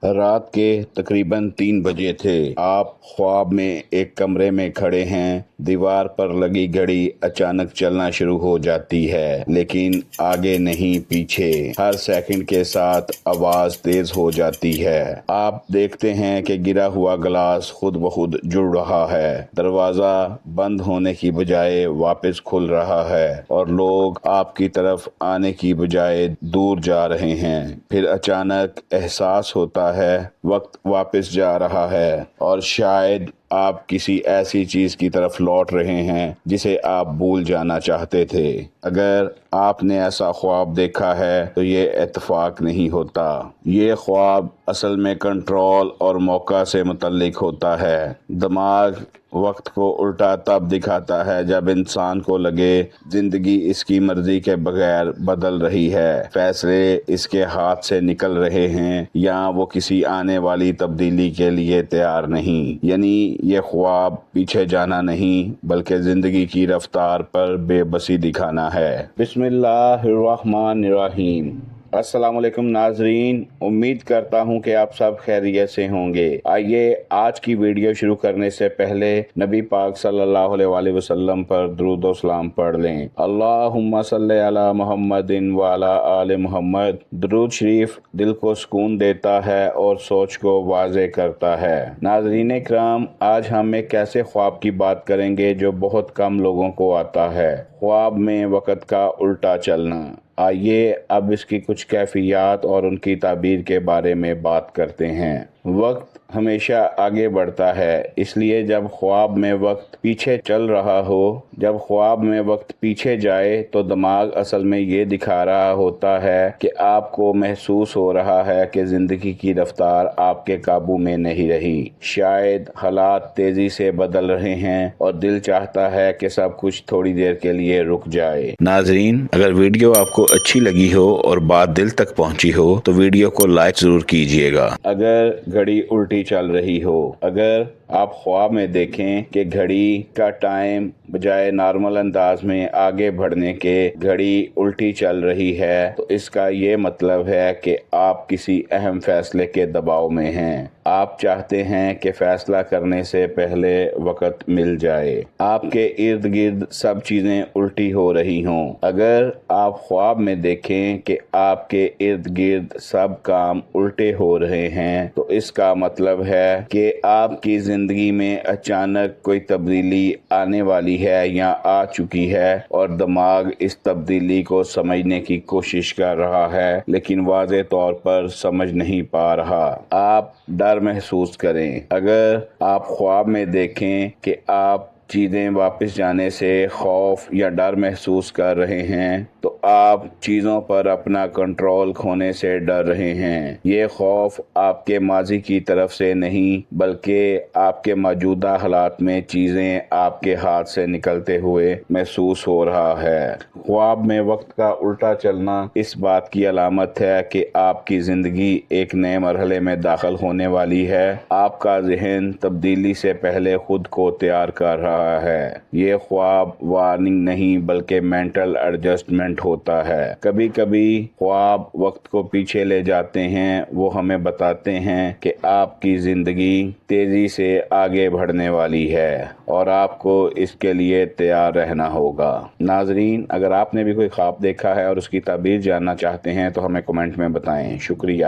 رات کے تقریباً 3 بجے تھے۔ آپ خواب میں ایک کمرے میں کھڑے ہیں۔ دیوار پر لگی گھڑی اچانک چلنا شروع ہو جاتی ہے، لیکن آگے نہیں پیچھے۔ ہر سیکنڈ کے ساتھ آواز تیز ہو جاتی ہے۔ آپ دیکھتے ہیں کہ گرا ہوا گلاس خود بخود جڑ رہا ہے۔ دروازہ بند ہونے کی بجائے واپس کھل رہا ہے اور لوگ آپ کی طرف آنے کی بجائے دور جا رہے ہیں۔ پھر اچانک احساس ہوتا ہے وقت واپس جا رہا ہے اور شاید آپ کسی ایسی چیز کی طرف لوٹ رہے ہیں جسے آپ بھول جانا چاہتے تھے۔ اگر آپ نے ایسا خواب دیکھا ہے تو یہ اتفاق نہیں ہوتا۔ یہ خواب اصل میں کنٹرول اور موقع سے متعلق ہوتا ہے۔ دماغ وقت کو الٹا تب دکھاتا ہے جب انسان کو لگے زندگی اس کی مرضی کے بغیر بدل رہی ہے، فیصلے اس کے ہاتھ سے نکل رہے ہیں یا وہ کسی آنے والی تبدیلی کے لیے تیار نہیں۔ یعنی یہ خواب پیچھے جانا نہیں بلکہ زندگی کی رفتار پر بے بسی دکھانا ہے۔ بسم اللہ الرحمن الرحیم۔ السلام علیکم ناظرین، امید کرتا ہوں کہ آپ سب خیریت سے ہوں گے۔ آئیے آج کی ویڈیو شروع کرنے سے پہلے نبی پاک صلی اللہ علیہ وآلہ وسلم پر درود و سلام پڑھ لیں۔ اللہم صلی علی محمد وعلی آل محمد۔ درود شریف دل کو سکون دیتا ہے اور سوچ کو واضح کرتا ہے۔ ناظرین اکرام، آج ہم ایک ایسے خواب کی بات کریں گے جو بہت کم لوگوں کو آتا ہے۔ خواب میں وقت کا الٹا چلنا۔ آئیے اب اس کی کچھ کیفیات اور ان کی تعبیر کے بارے میں بات کرتے ہیں۔ وقت ہمیشہ آگے بڑھتا ہے، اس لیے جب خواب میں وقت پیچھے چل رہا ہو، جب خواب میں وقت پیچھے جائے تو دماغ اصل میں یہ دکھا رہا ہوتا ہے کہ آپ کو محسوس ہو رہا ہے کہ زندگی کی رفتار آپ کے قابو میں نہیں رہی۔ شاید حالات تیزی سے بدل رہے ہیں اور دل چاہتا ہے کہ سب کچھ تھوڑی دیر کے لیے رک جائے۔ ناظرین، اگر ویڈیو آپ کو اچھی لگی ہو اور بات دل تک پہنچی ہو تو ویڈیو کو لائک ضرور کیجیے گا۔ اگر گھڑی الٹی چل رہی ہو، اگر آپ خواب میں دیکھیں کہ گھڑی کا ٹائم بجائے نارمل انداز میں آگے بڑھنے کے گھڑی الٹی چل رہی ہے تو اس کا یہ مطلب ہے کہ آپ کسی اہم فیصلے کے دباؤ میں ہیں۔ آپ چاہتے ہیں کہ فیصلہ کرنے سے پہلے وقت مل جائے۔ آپ کے ارد گرد سب چیزیں الٹی ہو رہی ہوں۔ اگر آپ خواب میں دیکھیں کہ آپ کے ارد گرد سب کام الٹے ہو رہے ہیں تو اس کا مطلب ہے کہ آپ کی زندگی میں اچانک کوئی تبدیلی آنے والی ہے یا آ چکی ہے اور دماغ اس تبدیلی کو سمجھنے کی کوشش کر رہا ہے لیکن واضح طور پر سمجھ نہیں پا رہا۔ آپ ڈر محسوس کریں۔ اگر آپ خواب میں دیکھیں کہ آپ چیزیں واپس جانے سے خوف یا ڈر محسوس کر رہے ہیں تو آپ چیزوں پر اپنا کنٹرول کھونے سے ڈر رہے ہیں۔ یہ خوف آپ کے ماضی کی طرف سے نہیں بلکہ آپ کے موجودہ حالات میں چیزیں آپ کے ہاتھ سے نکلتے ہوئے محسوس ہو رہا ہے۔ خواب میں وقت کا الٹا چلنا اس بات کی علامت ہے کہ آپ کی زندگی ایک نئے مرحلے میں داخل ہونے والی ہے۔ آپ کا ذہن تبدیلی سے پہلے خود کو تیار کر رہا ہے۔ یہ خواب وارننگ نہیں بلکہ مینٹل ایڈجسٹمنٹ ہوتا ہے۔ کبھی کبھی خواب وقت کو پیچھے لے جاتے ہیں، وہ ہمیں بتاتے ہیں کہ آپ کی زندگی تیزی سے آگے بڑھنے والی ہے اور آپ کو اس کے لیے تیار رہنا ہوگا۔ ناظرین، اگر آپ نے بھی کوئی خواب دیکھا ہے اور اس کی تعبیر جاننا چاہتے ہیں تو ہمیں کمنٹ میں بتائیں۔ شکریہ۔